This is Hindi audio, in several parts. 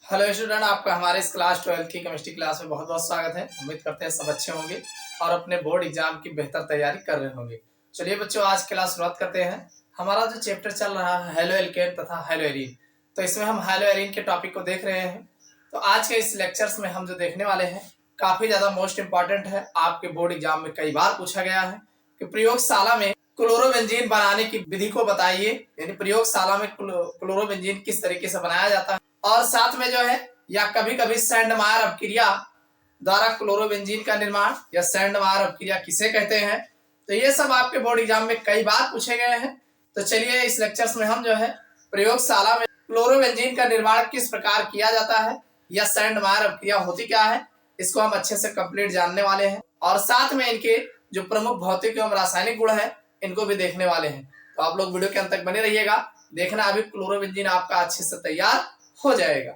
हेलो स्टूडेंट, आपका हमारे इस क्लास 12 की केमिस्ट्री क्लास में बहुत बहुत स्वागत है। उम्मीद करते हैं सब अच्छे होंगे और अपने बोर्ड एग्जाम की बेहतर तैयारी कर रहे होंगे। चलिए बच्चों, आज क्लास शुरुआत करते हैं। हमारा जो चैप्टर चल रहा है हेलो एल्केन तथा हेलो एरीन, तो इसमें हम हेलो एरीन के टॉपिक को देख रहे हैं। तो आज के इस लेक्चर्स में हम जो देखने वाले हैं काफी ज्यादा मोस्ट इंपॉर्टेंट है। आपके बोर्ड एग्जाम में कई बार पूछा गया है कि प्रयोगशाला में क्लोरोबेंजीन बनाने की विधि को बताइए, यानी प्रयोगशाला में क्लोरोबेंजीन किस तरीके से बनाया जाता है। और साथ में जो है या कभी कभी सैंडमायर अपक्रिया द्वारा क्लोरोबेंजीन का निर्माण या सैंडमायर अपक्रिया किसे कहते हैं, तो ये सब आपके बोर्ड एग्जाम में कई बार पूछे गए हैं। तो चलिए इस लेक्चर्स में हम जो है प्रयोगशाला में क्लोरोबेंजीन का निर्माण किस प्रकार किया जाता है या सैंडमायर अपक्रिया होती क्या है, इसको हम अच्छे से कंप्लीट जानने वाले हैं। और साथ में इनके जो प्रमुख भौतिक एवं रासायनिक गुण है इनको भी देखने वाले हैं। तो आप लोग वीडियो के अंत तक बने रहिएगा, देखना अभी क्लोरोबेंजीन आपका अच्छे से तैयार हो जाएगा।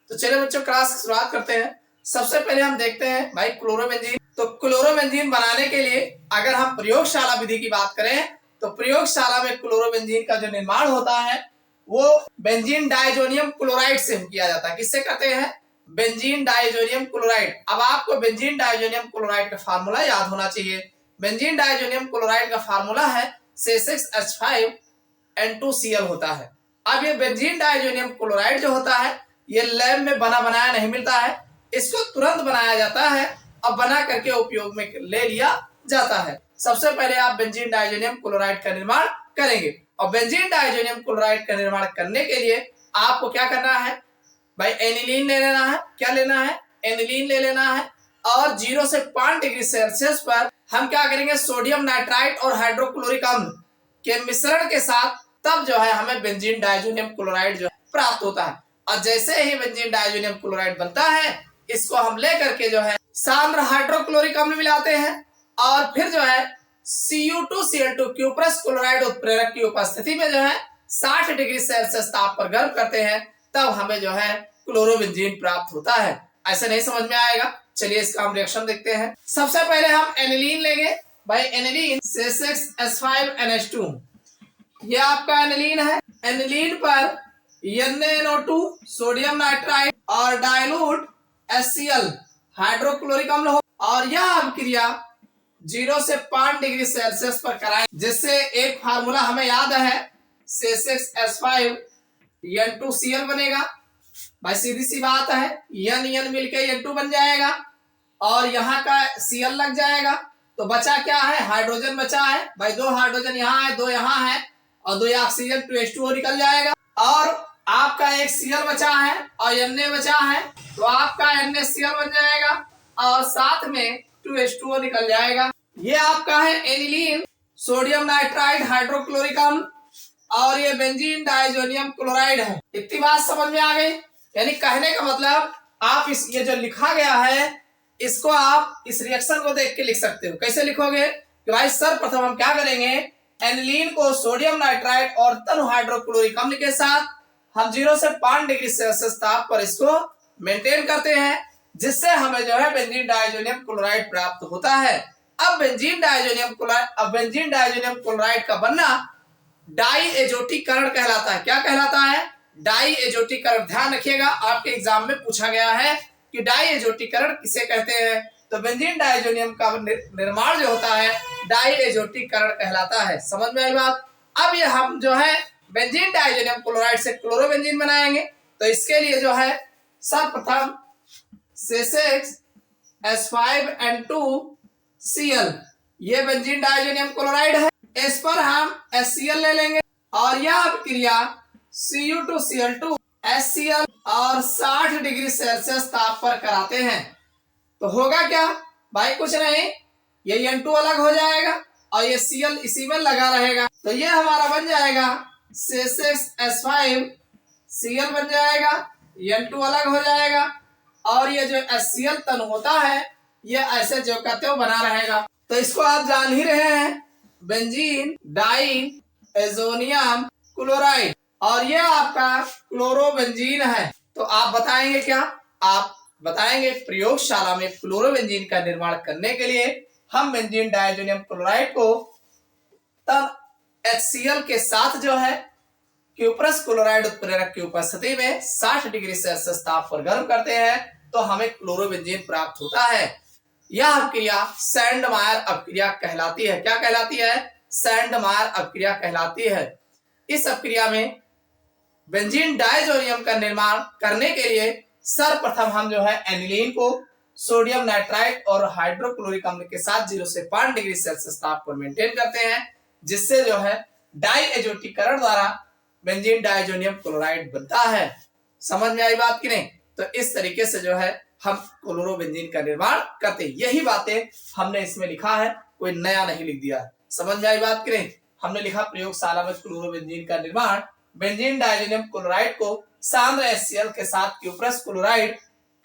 तो चलिए बच्चों, क्लास की शुरुआत करते हैं। सबसे पहले हम देखते हैं भाई क्लोरोबेंजीन। तो क्लोरोबेंजीन बनाने के लिए अगर हम प्रयोगशाला विधि की बात करें तो प्रयोगशाला में क्लोरोबेंजीन का जो निर्माण होता है वो बेंजीन डाइजोनियम क्लोराइड से किया जाता है। किससे करते हैं? Benzene diazonium chloride. अब आपको बेंजीन डाइजोनियम क्लोराइड का फार्मूला याद होना चाहिए। बेंजीन डाइजोनियम क्लोराइड का फार्मूला है C6H5N2Cl होता है। अब ये बेंजीन डाइजोनियम क्लोराइड जो होता है ये लैब में बना बनाया नहीं मिलता है, इसको तुरंत बनाया जाता है और बना करके उपयोग में ले लिया जाता है। सबसे पहले आप बेंजीन डाइजोनियम क्लोराइड का निर्माण करेंगे और बेंजीन डाइजोनियम क्लोराइड का निर्माण करने के लिए आपको क्या करना है भाई, एनिलीन ले लेना है। क्या लेना है? एनिलीन ले लेना है। और 0 से 5 डिग्री सेल्सियस पर हम क्या करेंगे, सोडियम नाइट्राइट और हाइड्रोक्लोरिक अम्ल के मिश्रण के साथ तब जो है हमें बेंजीन डाइजोनियम क्लोराइड जो प्राप्त होता है। और जैसे ही बेंजीन डाइजोनियम क्लोराइड बनता है इसको हम लेकर के जो है सांद्र हाइड्रोक्लोरिक अम्ल मिलाते हैं और फिर जो है Cu2Cl2 क्यूप्रस क्लोराइड उत्प्रेरक की उपस्थिति में जो है 60 डिग्री सेल्सियस ताप पर गर्म करते हैं, तब हमें जो है क्लोरोबेंजीन प्राप्त होता है। ऐसे नहीं समझ में आएगा, चलिए इसका हम रिएक्शन देखते हैं। सबसे पहले हम एनिलीन लेंगे भाई, एनिलीन C6H5NH2, ये आपका एनिलीन है। एनिलीन पर NaNO2 सोडियम नाइट्राइड और डाइल्यूट HCl हाइड्रोक्लोरिक अम्ल हो और यह अभिक्रिया 0 से 5 डिग्री सेल्सियस पर कराएं, जिससे एक फार्मूला हमें याद है C6H5N2Cl बनेगा। भाई सीधी सी बात है, N मिलकर N2 बन जाएगा और यहाँ का Cl लग जाएगा, तो बचा क्या है? हाइड्रोजन बचा है भाई। 2 हाइड्रोजन यहाँ है, 2 यहाँ है और 2 ऑक्सीजन 2H2O निकल जाएगा और आपका एक Cl बचा है और Na बचा है, तो आपका NaCl बन जाएगा और साथ में 2H2O निकल जाएगा। ये आपका है एनिलीन सोडियम नाइट्राइड हाइड्रोक्लोरिक अम्ल और ये बेंजीन डाइजोनियम क्लोराइड है। इतनी बात समझ में आ गई? यानी कहने का मतलब आप इस ये जो लिखा गया है इसको आप इस रिएक्शन को देख के लिख सकते हो। कैसे लिखोगे कि भाई सर्वप्रथम हम क्या करेंगे, एनिलीन को सोडियम नाइट्राइड और तनु हाइड्रोक्लोरिक अम्ल के साथ हम 0 से 5 डिग्री सेल्सियस ताप पर इसको मेंटेन करते हैं, जिससे हमें जो है बेंजीन डाइजोनियम क्लोराइड प्राप्त होता है। अब बेंजीन डाइजोनियम क्लोराइड का बनना डाई एजोटीकरण कहलाता है। क्या कहलाता है? डाई एजोटीकरण। ध्यान रखिएगा, आपके एग्जाम में पूछा गया है कि डाई एजोटीकरण किसे कहते हैं, तो बेंजीन डाइजोनियम का निर्माण जो होता है डाई एजोटीकरण कहलाता है। समझ में आई बात? अब ये हम जो है बेंजीन डाइजोनियम क्लोराइड से क्लोरोबेंजीन बनाएंगे, तो इसके लिए जो है सर्वप्रथम C6H5N2Cl ये बेंजीन डाइजोनियम क्लोराइड है, इस पर हम HCl ले लेंगे और यह अभिक्रिया Cu2Cl2 HCl और 60 डिग्री सेल्सियस ताप पर कराते हैं। तो होगा क्या भाई? कुछ नहीं, ये N2 अलग हो जाएगा और ये Cl इसी में लगा रहेगा, तो ये हमारा बन जाएगा C6H5Cl बन जाएगा, N2 अलग हो जाएगा और ये जो HCl तन होता है ये ऐसे जो कहते हो बना रहेगा। तो इसको आप जान ही रहे हैं, बेंजीन डाइएजोनियम क्लोराइड और ये आपका क्लोरोबेंजीन है। तो आप बताएंगे क्या? आप बताएंगे प्रयोगशाला में क्लोरोबेंजीन का निर्माण करने के लिए हम बेंजीन डाइएजोनियम क्लोराइड को तब HCl के साथ जो है क्यूप्रस क्लोराइड उत्प्रेरक की उपस्थिति में 60 डिग्री सेल्सियस ताप पर गर्म करते हैं तो हमें क्लोरोबेंजीन प्राप्त होता है। यह अपक्रिया सैंडमायर अपक्रिया कहलाती है। क्या कहलाती है? सैंडमायर अपक्रिया कहलाती है। इस अपक्रिया में बेंजीन डाइजोनियम का निर्माण करने के लिए सर्वप्रथम हम जो है एनिलीन को सोडियम नाइट्राइट और हाइड्रोक्लोरिक अम्ल के साथ 0 से 5 डिग्री सेल्सियस ताप पर मेंटेन करते हैं, जिससे जो है डाइएजोटीकरण द्वारा बेंजीन डाइजोनियम क्लोराइड बनता है। समझ में आई बात कि नहीं? तो इस तरीके से जो है हम क्लोरोबेंजीन का निर्माण करते हैं। यही बातें हमने इसमें लिखा है, कोई नया नहीं लिख दिया। समझ में आई बात कि नहीं? हमने लिखा प्रयोगशाला में क्लोरोबेंजीन का निर्माण बेंजीन डाइजोनियम क्लोराइड को सांद्र HCl के साथ क्यूप्रस क्लोराइड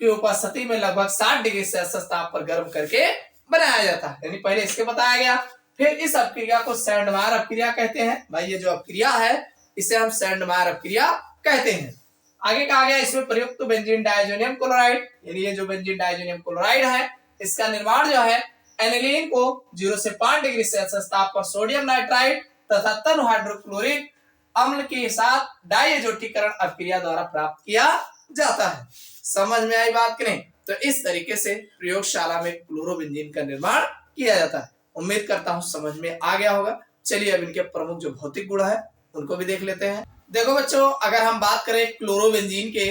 की उपस्थिति में लगभग 60 डिग्री सेल्सियस ताप पर गर्म करके बनाया जाता है। यानी पहले इसके बताया गया। फिर इस अपक्रिया को सैंडमायर अपक्रिया कहते हैं। भाई ये जो अपक्रिया है इसे हम सैंडमायर अपक्रिया कहते हैं। आगे कहा गया इसमें प्रयुक्त बेंजीन डाइजोनियम क्लोराइड, यानी ये जो बेंजीन डाइजोनियम क्लोराइड है इसका निर्माण जो है एनिलीन को 0 से 5 डिग्री सेल्सियस ताप पर सोडियम नाइट्राइट तथा तन हाइड्रोक्लोरिक अम्ल के साथ डाइएजोटीकरण अपक्रिया द्वारा प्राप्त किया जाता है। समझ में आई बात कि नहीं? तो इस तरीके से प्रयोगशाला में क्लोरोबेंजीन का निर्माण किया जाता है। उम्मीद करता हूं समझ में आ गया होगा। चलिए अब इनके प्रमुख जो भौतिक गुण है उनको भी देख लेते हैं। देखो बच्चों, अगर हम बात करें क्लोरोबेंजीन के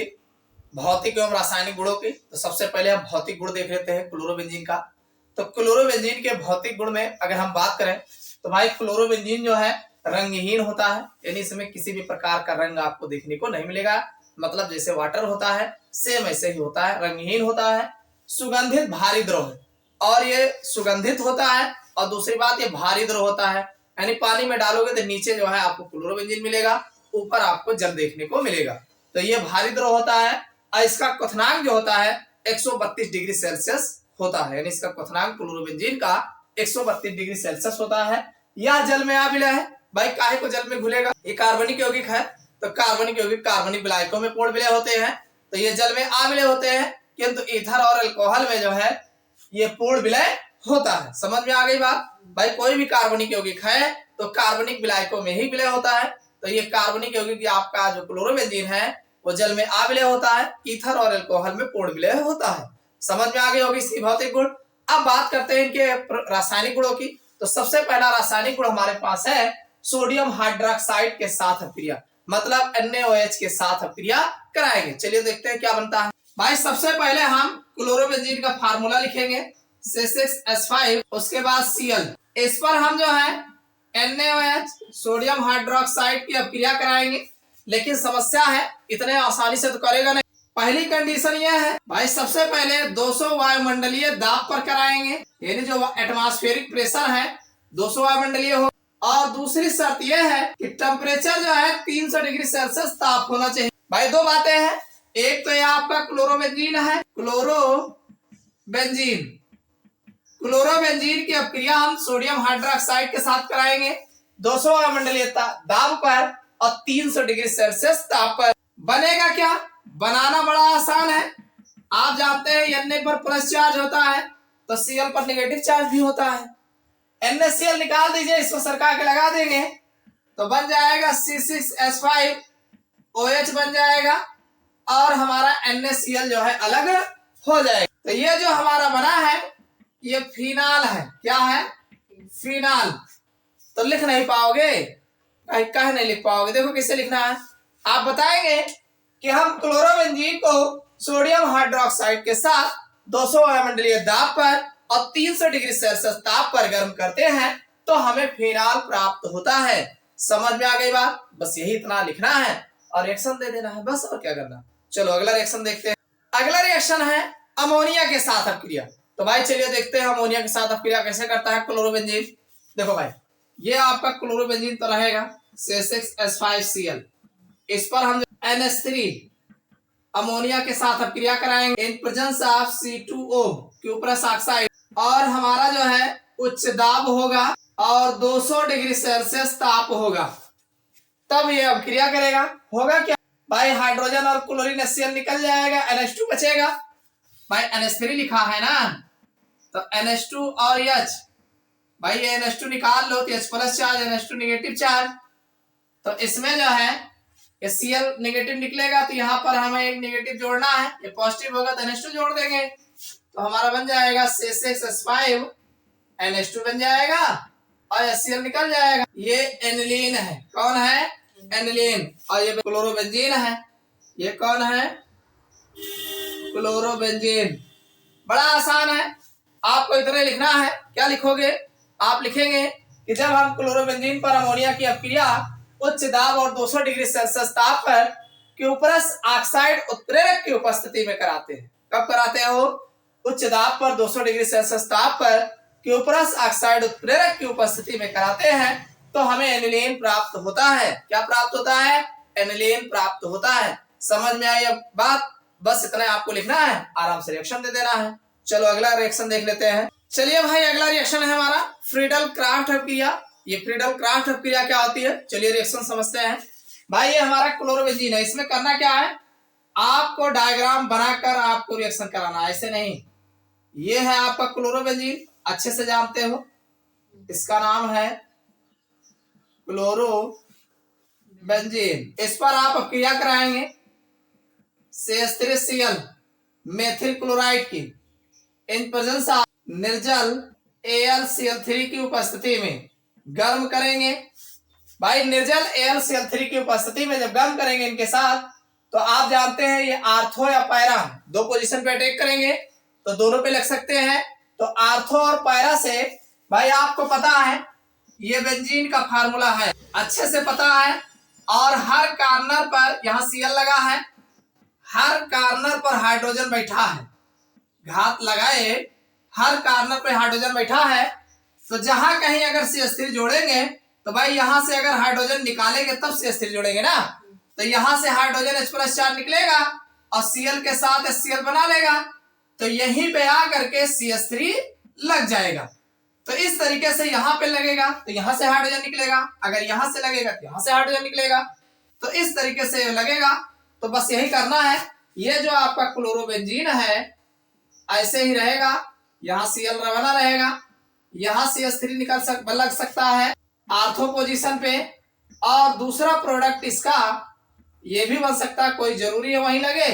भौतिक एवं रासायनिक गुणों की, तो सबसे पहले हम भौतिक गुण देख लेते हैं क्लोरोबेंजीन का। तो क्लोरोबेंजीन के भौतिक गुण में अगर हम बात करें तो भाई क्लोरोबेंजीन जो है रंगहीन होता है, यानी इसमें किसी भी प्रकार का रंग आपको देखने को नहीं मिलेगा। मतलब जैसे वाटर होता है सेम ऐसे ही होता है, रंगहीन होता है। सुगंधित भारी द्रव है, और ये सुगंधित होता है, और दूसरी बात ये भारी द्रव होता है, यानी पानी में डालोगे तो नीचे जो है आपको क्लोरोबेंजीन मिलेगा, ऊपर आपको जल देखने को मिलेगा। तो ये भारी द्रव होता है, और इसका क्वथनांक जो होता है 132 डिग्री सेल्सियस होता है, यानी इसका क्वथनांक क्लोरोबेंजीन का 132 डिग्री सेल्सियस होता है। यह जल में अम्ल है। भाई काहे को जल में घुलेगा? ये कार्बनिक यौगिक है, तो कार्बनिक यौगिक कार्बनिक विलायकों में पूर्ण विलय होते हैं, तो ये जल में अम्ल होते हैं। किंतु ईथर और अल्कोहल में जो है ये पूर्ण विलय होता है। समझ में आ गई बात? भाई कोई भी कार्बनिक यौगिक है तो कार्बनिक विलायकों में ही विलय होता है, तो ये कार्बनिक यौगिक आपका जो क्लोरोबेंजीन है वो जल में अविलय होता है, ईथर और अल्कोहल में पूर्ण विलय होता है। समझ में आ गई होगी इसकी भौतिक गुण। अब बात करते हैं इनके रासायनिक गुणों की। तो सबसे पहला रासायनिक गुण हमारे पास है सोडियम हाइड्रोक्साइड के साथ अपक्रिया, मतलब NaOH के साथ अपक्रिया कराएंगे। चलिए देखते हैं क्या बनता है। भाई सबसे पहले हम क्लोरोबेंजीन का फार्मूला लिखेंगे C6H5, उसके बाद Cl। इस पर हम जो है NaOH सोडियम हाइड्रोक्साइड की अपक्रिया कराएंगे, लेकिन समस्या है इतने आसानी से तो करेगा नहीं। पहली कंडीशन यह है भाई, सबसे पहले 200 वायुमंडलीय दाब पर कराएंगे, यानी जो एटमॉस्फेरिक प्रेशर है 200 वायुमंडलीय हो। और दूसरी शर्त यह है कि टेम्परेचर जो है 300 डिग्री सेल्सियस ताप होना चाहिए। भाई दो बातें हैं, एक तो यह आपका क्लोरोबेंजीन है, क्लोरोबेंजीन की अपक्रिया हम सोडियम हाइड्रोक्साइड के साथ कराएंगे 200 वायुमंडलीय दाब पर और 300 डिग्री सेल्सियस ताप पर। बनेगा क्या? बनाना बड़ा आसान है। आप जानते हैं Na पर प्लस चार्ज होता है तो Cl पर नेगेटिव चार्ज भी होता है। NaCl निकाल दीजिए, इसको सरका के लगा देंगे तो बन जाएगा C6H5OH बन जाएगा, और हमारा NaCl जो है अलग हो जाएगा। तो ये जो हमारा बना है ये फिनाल है। क्या है? फिनाल। तो लिख नहीं पाओगे, कहीं नहीं लिख पाओगे। देखो किससे लिखना है, आप बताएंगे कि हम क्लोरोबेंजीन को सोडियम हाइड्रोक्साइड के साथ 200 वायुमंडलीय दाब पर और 300 डिग्री सेल्सियस ताप पर गर्म करते हैं तो हमें फिनाल प्राप्त होता है। समझ में आ गई बात? बस यही इतना लिखना है और रिएक्शन दे देना है, बस और क्या करना। चलो अगला रिएक्शन देखते हैं। अगला रिएक्शन है अमोनिया के साथ अपक्रिया। तो भाई चलिए देखते हैं अमोनिया के साथ अपक्रिया कैसे करता है क्लोरोबेंजीन। देखो भाई, ये आपका क्लोरोबेंजीन तो रहेगा C6H5Cl, इस पर हम NH3 अमोनिया के साथ अपक्रिया कराएंगे in presence of C2O cuprous oxide, और हमारा जो है उच्च दाब होगा और 200 डिग्री सेल्सियस ताप होगा, तब ये अपक्रिया करेगा। होगा क्या भाई, हाइड्रोजन और क्लोरीन HCl निकल जाएगा, NH2 बचेगा। भाई NH3 लिखा है ना, तो NH2 और H, भाई ये NH2 निकाल लो तो H plus charge NH2 negative charge, तो इसमें जो है ये Cl नेगेटिव निकलेगा तो यहाँ पर हमें एक नेगेटिव जोड़ना है, ये पॉजिटिव होगा तो NH2 जोड़ देंगे, तो हमारा बन जाएगा C6H5 NH2 बन जाएगा और HCl निकल जाएगा। ये एनिलीन है, कौन है? एनिलीन। और ये क्लोरोबेंजीन है, ये कौन है? क्लोरोबेंजीन। बड़ा आसान है, आपको इतना लिखना है। क्या लिखोगे? आप लिखेंगे कि जब हम क्लोरोबेंजीन पर अमोनिया की अपक्रिया उच्च दाब और 200 डिग्री सेल्सियस ताप पर क्यूपरस ऑक्साइड उत्प्रेरक की उपस्थिति में कराते हैं। कब कराते हो? उच्च दाब पर 200 डिग्री सेल्सियस ताप पर क्यूपरस ऑक्साइड उत्प्रेरक की उपस्थिति में कराते हैं तो हमें एनिलीन प्राप्त होता है। क्या प्राप्त होता है? एनिलीन प्राप्त होता है। समझ में आई अब बात? बस इतना आपको लिखना है, आराम से रिएक्शन दे देना है। चलो अगला रिएक्शन देख लेते हैं। चलिए भाई, अगला रिएक्शन है हमारा फ्रीडल क्राफ्ट अपक्रिया। ये फ्रीडल क्राफ्ट अपक्रिया क्या होती है? चलिए रिएक्शन समझते हैं। भाई ये हमारा क्लोरोबेंजीन है, इसमें करना क्या है? आपको डायग्राम बनाकर आपको रिएक्शन कराना है, ऐसे नहीं। ये है आपका क्लोरोबेंजीन, अच्छे से जानते हो, इसका नाम है क्लोरोबेंजीन। इस पर आप अपक्रिया कराएंगे CH3Cl मेथिल क्लोराइड की इन प्रेजेंस ऑफ निर्जल AlCl3 की उपस्थिति में गर्म करेंगे। भाई निर्जल AlCl3 की उपस्थिति में जब गर्म करेंगे इनके साथ, तो आप जानते हैं ये आर्थो या पैरा दो पोजीशन पे अटैक करेंगे, तो दोनों पे लग सकते हैं। तो आर्थो और पैरा से भाई आपको पता है ये बेंजीन का फार्मूला है, अच्छे से पता है। और हर कार्नर पर यहाँ Cl लगा है, हर कार्नर पर हाइड्रोजन बैठा है, घात लगाए हर कार्नर पर हाइड्रोजन बैठा है। तो जहां कहीं अगर CH3 जोड़ेंगे तो भाई यहां से अगर हाइड्रोजन निकालेंगे तब CH3 जोड़ेंगे ना, तो यहां से हाइड्रोजन H+4 निकलेगा और Cl के साथ HCl बना लेगा, तो यहीं पे आकर के CH3 लग जाएगा। तो इस तरीके से यहाँ पे लगेगा तो यहां से हाइड्रोजन निकलेगा, अगर यहां से लगेगा तो यहां से हाइड्रोजन निकलेगा, तो इस तरीके से लगेगा। तो बस यही करना है। ये जो आपका क्लोरोबेंजीन है ऐसे ही रहेगा, यहाँ Cl बना रहेगा, यहाँ CH3 लग सकता है आर्थो पोजीशन पे, और दूसरा प्रोडक्ट इसका ये भी बन सकता है, कोई जरूरी है वहीं लगे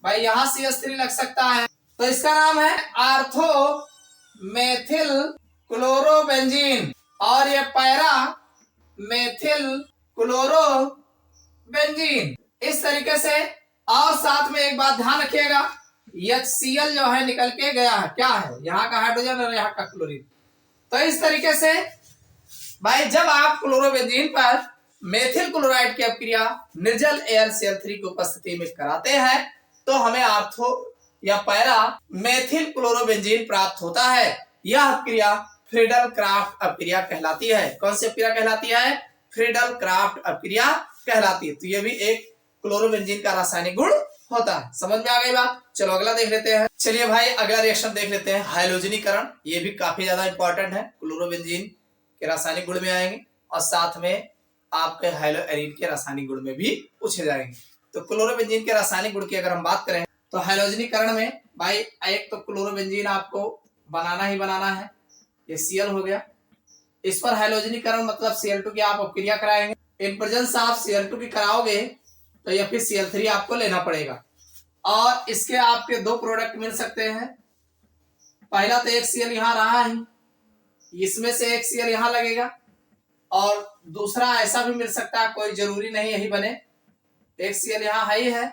भाई, यहाँ CH3 लग सकता है। तो इसका नाम है आर्थो मेथिल क्लोरोबेंजीन और ये पैरा मेथिल क्लोरोबेंजीन, इस तरीके से। और साथ में एक बात ध्यान रखिएगा, HCl जो है निकल के गया है, क्या है? यहाँ का हाइड्रोजन और यहाँ का क्लोरीन। तो इस तरीके से भाई जब आप क्लोरोबेंजीन पर मेथिल क्लोराइड की अपक्रिया निर्जल AlCl3 की उपस्थिति में कराते हैं तो हमें आर्थो या पैरा मेथिल क्लोरोबेंजीन प्राप्त होता है। यह अपक्रिया फ्रीडल क्राफ्ट अपक्रिया कहलाती है। कौन सी अपक्रिया कहलाती है? फ्रीडल क्राफ्ट अपक्रिया कहलाती है। तो ये भी एक क्लोरोबेंजीन का रासायनिक गुण होता है। समझ में आ गई बात? चलो अगला देख लेते हैं। चलिए भाई अगला रिएक्शन देख लेते हैं, हाइलोजनीकरण। ये भी काफी ज्यादा इंपॉर्टेंट है, क्लोरोबेंजीन के रासायनिक गुण में आएंगे और साथ में आपके हाइलोएरिन के रासायनिक गुण में भी पूछे जाएंगे। तो क्लोरोबेंजीन के रासायनिक गुण की अगर हम बात करें तो हाइलोजनीकरण में भाई एक तो क्लोरोबेंजीन आपको बनाना ही बनाना है, ये Cl हो गया। इस पर हाइलोजनीकरण मतलब Cl2 की आप अपक्रिया कराएंगे, इन प्रेजेंस आप Cl2 की कराओगे तो या फिर Cl3 आपको लेना पड़ेगा, और इसके आपके दो प्रोडक्ट मिल सकते हैं। पहला तो एक Cl यहाँ रहा है, इसमें से एक Cl यहाँ लगेगा, और दूसरा ऐसा भी मिल सकता है, कोई जरूरी नहीं यही बने, एक Cl यहाँ है ही है,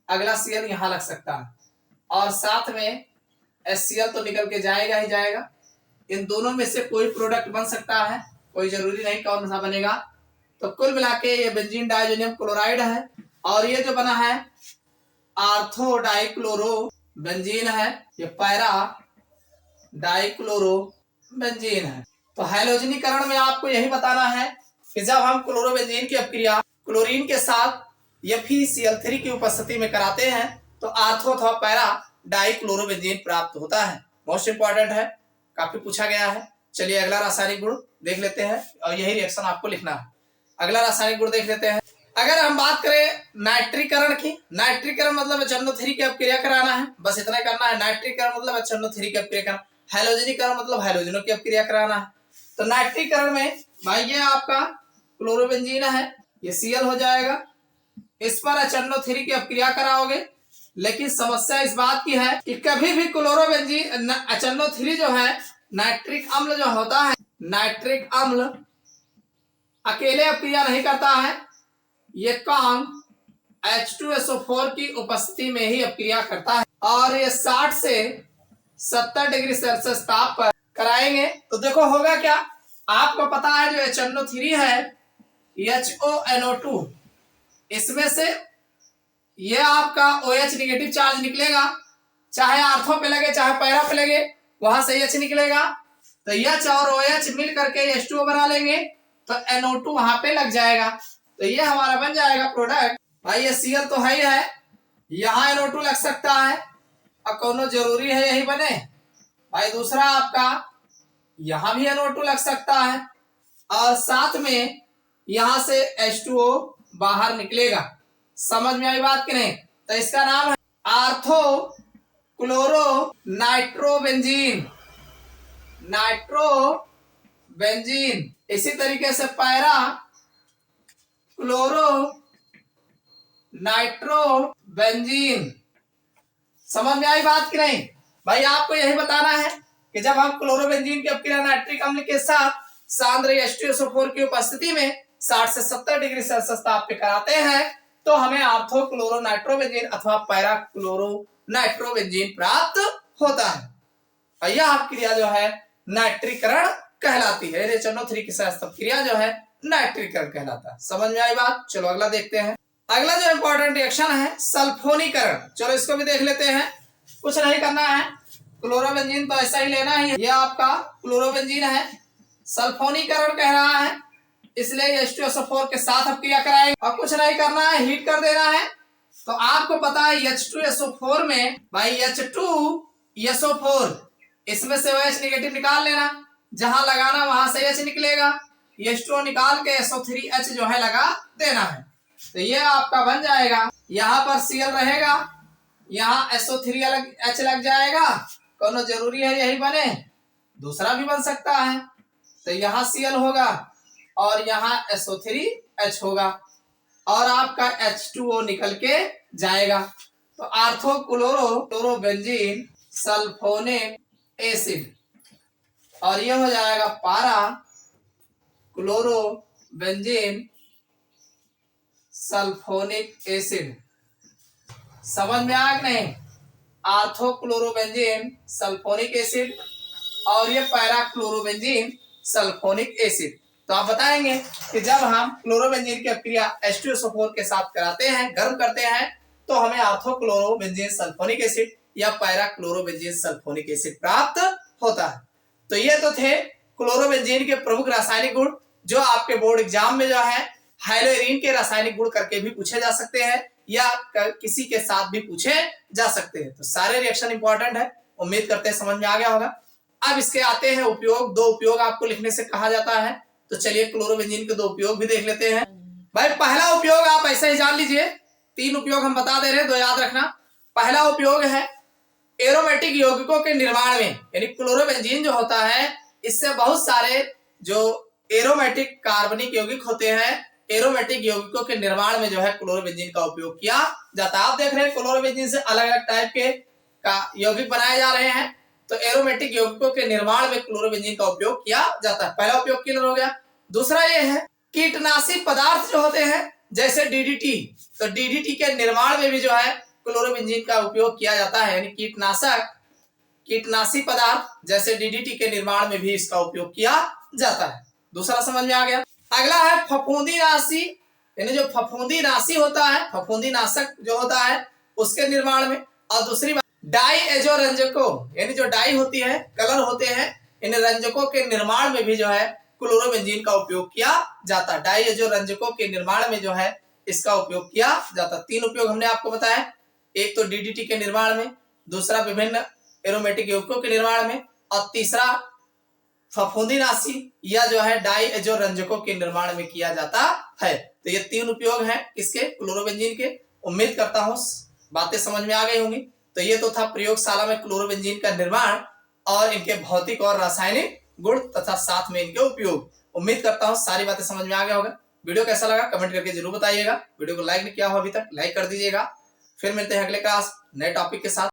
अगला Cl यहाँ लग सकता है, और साथ में HCl तो निकल के जाएगा ही जाएगा। इन दोनों में से कोई प्रोडक्ट बन सकता है, कोई जरूरी नहीं कौन सा बनेगा। तो कुल मिला के ये बेंजीन डाइजोनियम क्लोराइड है, और ये जो बना है आर्थो डाइक्लोरो बेंजीन है, ये पैरा डाइक्लोरो बेंजीन है। तो हाइलोजनीकरण में आपको यही बताना है कि जब हम क्लोरोबेंजीन की अपक्रिया क्लोरीन के साथ FeCl3 की उपस्थिति में कराते हैं तो आर्थो अथवा पैरा डाइक्लोरोबेंजीन प्राप्त होता है। मोस्ट इंपॉर्टेंट है, काफी पूछा गया है। चलिए अगला रासायनिक गुण देख लेते हैं, और यही रिएक्शन आपको लिखना है। अगला रासायनिक गुण देख लेते हैं। अगर हम बात करें नाइट्रीकरण की, नाइट्रीकरण मतलब HNO3 की अपक्रिया कराना है, बस इतना करना है। नाइट्रीकरण मतलब HNO3 की अपक्रिया कराना, हाइलोजनीकरण मतलब हाइलोजनों की अपक्रिया कराना है। तो नाइट्रीकरण में भाई ये आपका क्लोरोबेंजीन है, ये Cl हो जाएगा, इस पर HNO3 की अपक्रिया कराओगे। लेकिन समस्या इस बात की है कि कभी भी क्लोरोबेंजीन HNO3 जो है नाइट्रिक अम्ल जो होता है, नाइट्रिक अम्ल अकेले अपक्रिया नहीं करता है, ये काम H2SO4 की उपस्थिति में ही अपक्रिया करता है और ये 60 से 70 डिग्री सेल्सियस ताप पर कराएंगे तो देखो होगा क्या। आपको पता है जो HNO3 है HONO2, इसमें से ये आपका OH निगेटिव चार्ज निकलेगा, चाहे आर्थो पे लगे चाहे पैरा पे लगे, वहां से H निकलेगा। तो H और OH मिल करके H2O बना लेंगे तो NO2 वहां पे लग जाएगा। तो ये हमारा बन जाएगा प्रोडक्ट। भाई ये Cl तो है ही है, यहाँ NO2 लग सकता है, अब कौनो जरूरी है यही बने। भाई दूसरा आपका यहाँ भी NO2 लग सकता है और साथ में यहाँ से H2O बाहर निकलेगा। समझ में आई बात कि नहीं? तो इसका नाम है आर्थो क्लोरो नाइट्रोबेंजीन, नाइट्रोबेंजीन। इसी तरीके से पैरा क्लोरो नाइट्रोबेंजीन। समझ में आई बात कि नहीं? भाई आपको यही बताना है कि जब हम क्लोरोबेंजीन की अपक्रिया नाइट्रिक अम्ल के साथ सांद्र H2SO4 की उपस्थिति में 60 से 70 डिग्री सेल्सियस ताप पे कराते हैं तो हमें आर्थो क्लोरो नाइट्रोबेंजीन अथवा पैरा क्लोरो नाइट्रोबेंजीन प्राप्त होता है। यह अपक्रिया जो है नाइट्रीकरण कहलाती है। HNO3 की साथ क्रिया जो है नाइट्रीकरण कहलाता है। समझ में आई बात? चलो अगला देखते हैं। अगला जो इंपॉर्टेंट रिएक्शन है सल्फोनीकरण। चलो इसको भी देख लेते हैं। कुछ नहीं करना है, क्लोरोबेंजीन तो ऐसा ही लेना ही है, ये आपका क्लोरोबेंजीन है, सल्फोनीकरण कह रहा है इसलिए H2SO4 के साथ अपक्रिया कराएंगे और कुछ नहीं करना है, हीट कर देना है। तो आपको पता है H2SO4 में भाई H2SO4 इसमें से OH निगेटिव निकाल लेना, जहां लगाना वहां से H निकलेगा, H2O निकाल के SO3H जो है लगा देना है। तो ये आपका बन जाएगा, यहाँ पर Cl रहेगा, यहाँ SO3 H लग जाएगा, कोनो जरूरी है यही बने, दूसरा भी बन सकता है। तो यहाँ Cl होगा और यहाँ SO3H होगा और आपका H2O निकल के जाएगा। तो आर्थो क्लोरोबेंजीन सल्फोनिक एसिड और ये हो जाएगा पारा क्लोरोबेंजीन सल्फोनिक एसिड। समझ में आ गया नहीं? आर्थो क्लोरोबेंजीन सल्फोनिक एसिड और ये पैरा क्लोरोबेंजीन सल्फोनिक एसिड। तो आप बताएंगे कि जब हम क्लोरोबेंजीन की अपक्रिया H2SO4 के साथ कराते हैं, गर्म करते हैं, तो हमें आर्थो क्लोरोबेंजीन सल्फोनिक एसिड या पैरा क्लोरोबेंजीन सल्फोनिक एसिड प्राप्त होता है। तो ये तो थे क्लोरोबेंजीन के प्रमुख रासायनिक गुण जो आपके बोर्ड एग्जाम में जो है हाइलोएरिन के रासायनिक गुण करके भी पूछे जा सकते हैं या किसी के साथ भी पूछे जा सकते हैं। तो सारे रिएक्शन इंपॉर्टेंट है, उम्मीद करते हैं समझ में आ गया होगा। अब इसके आते हैं उपयोग। दो उपयोग आपको लिखने से कहा जाता है, तो चलिए क्लोरोबेंजीन के दो उपयोग भी देख लेते हैं। भाई पहला उपयोग आप ऐसे ही जान लीजिए, तीन उपयोग हम बता दे रहे हैं, दो याद रखना। पहला उपयोग है एरोमेटिक यौगिकों के निर्माण में, यानी क्लोरोबेंजीन जो होता है इससे बहुत सारे जो एरोमेटिक कार्बनिक यौगिक होते हैं, एरोमेटिक यौगिकों के निर्माण में जो है क्लोरोबेंजीन का उपयोग किया जाता है। आप देख रहे हैं क्लोरोबेंजीन से अलग अलग टाइप के यौगिक बनाए जा रहे हैं, तो एरोमेटिक यौगिकों के निर्माण में क्लोरोबेंजीन का उपयोग किया जाता है। पहला उपयोग क्लियर हो गया। दूसरा ये है कीटनाशी पदार्थ जो होते हैं जैसे DDT, तो DDT के निर्माण में भी जो है क्लोरोबेंजीन का उपयोग किया जाता है, यानी कीटनाशी पदार्थ जैसे DDT के निर्माण में भी इसका उपयोग किया जाता है। दूसरा समझ में आ गया। अगला है फफूंदीनाशी, यानी जो फफूंदीनाशी होता है, फफूंदीनाशक जो होता है उसके निर्माण में। और दूसरी बात डाई एजो रंजकों, यानी जो डाई होती है, कलर होते हैं, इन रंजकों के निर्माण में भी जो है क्लोरोबेंजीन का उपयोग किया जाता है। डाई एजो रंजकों के निर्माण में जो है इसका उपयोग किया जाता है। तीन उपयोग हमने आपको बताया, एक तो DDT के निर्माण में, दूसरा विभिन्न एरोमेटिक यौगिकों के निर्माण में, और तीसरा फफूंदीनाशी या जो है डाई एजो रंजकों के निर्माण में किया जाता है। तो ये तीन उपयोग हैं किसके? क्लोरोबेंजीन के। उम्मीद करता हूं बातें समझ में आ गई होंगी। तो ये तो था प्रयोगशाला में क्लोरोबेंजीन का निर्माण और इनके भौतिक और रासायनिक गुण तथा साथ में इनके उपयोग। उम्मीद करता हूं सारी बातें समझ में आ गया होगा। वीडियो कैसा लगा कमेंट करके जरूर बताइएगा। वीडियो को लाइक नहीं किया हो अभी तक, लाइक कर दीजिएगा। फिर मिलते हैं अगले क्लास नए टॉपिक के साथ।